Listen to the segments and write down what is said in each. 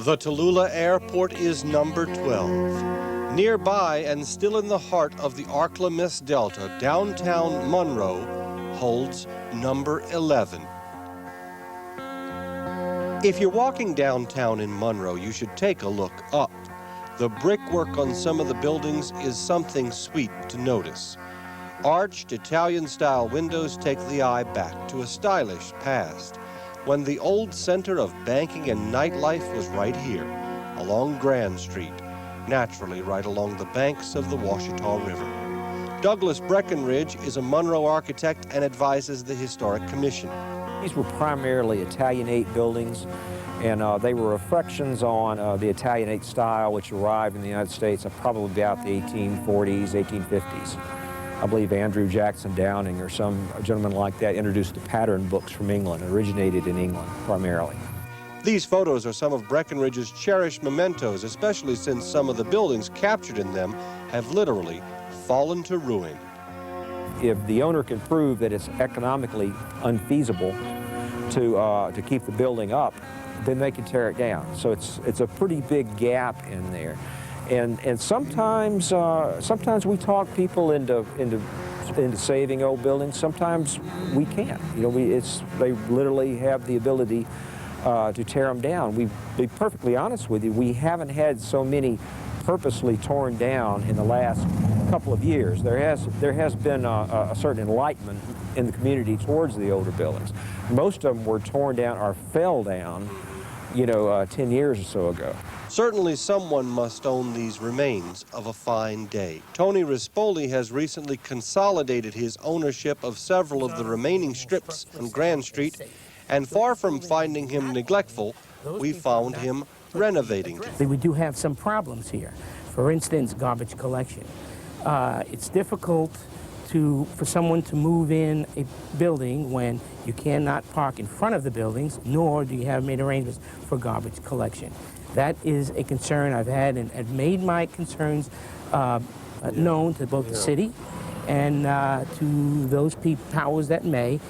The Tallulah Airport is number 12. Nearby and still in the heart of the Arklamis Delta, downtown Monroe holds number 11. If you're walking downtown in Monroe, you should take a look up. The brickwork on some of the buildings is something sweet to notice. Arched Italian-style windows take the eye back to a stylish past, when the old center of banking and nightlife was right here, along Grand Street, naturally right along the banks of the Ouachita River. Douglas Breckenridge is a Monroe architect and advises the Historic Commission. These were primarily Italianate buildings, and they were reflections on the Italianate style which arrived in the United States probably about the 1840s, 1850s. I believe Andrew Jackson Downing or some gentleman like that introduced the pattern books from England, originated in England primarily. These photos are some of Breckenridge's cherished mementos, especially since some of the buildings captured in them have literally fallen to ruin. If the owner can prove that it's economically unfeasible to keep the building up, then they can tear it down. So it's a pretty big gap in there. And sometimes we talk people into saving old buildings. Sometimes we can't. You know, they literally have the ability to tear them down. To be perfectly honest with you, we haven't had so many purposely torn down in the last couple of years. There has been a certain enlightenment in the community towards the older buildings. Most of them were torn down or fell down, 10 years or so ago. Certainly someone must own these remains of a fine day. Tony Rispoli has recently consolidated his ownership of several of the remaining strips on Grand Street, and far from finding him neglectful, we found him renovating. We do have some problems here. For instance, garbage collection. It's difficult for someone to move in a building when you cannot park in front of the buildings, nor do you have made arrangements for garbage collection. That is a concern I've had, and I've made my concerns known to both the city and to those powers that may,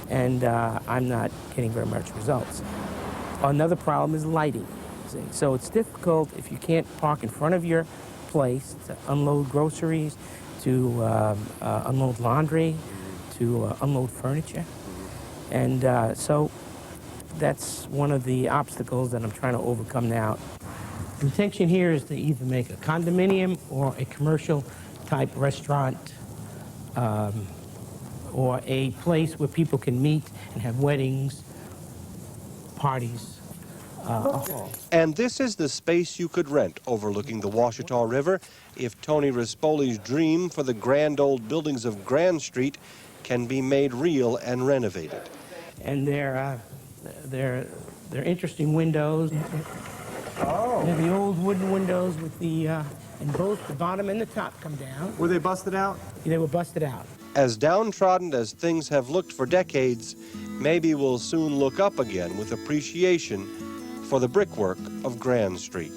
and I'm not getting very much results. Another problem is lighting. See? So it's difficult if you can't park in front of your place to unload groceries, to unload laundry, to unload furniture. And so that's one of the obstacles that I'm trying to overcome now. The intention here is to either make a condominium or a commercial type restaurant or a place where people can meet and have weddings, parties. And this is the space you could rent overlooking the Ouachita River if Tony Rispoli's dream for the grand old buildings of Grand Street can be made real and renovated. And they're interesting windows. Oh. They're the old wooden windows with and both the bottom and the top come down. Were they busted out? They were busted out. As downtrodden as things have looked for decades, maybe we'll soon look up again with appreciation for the brickwork of Grand Street.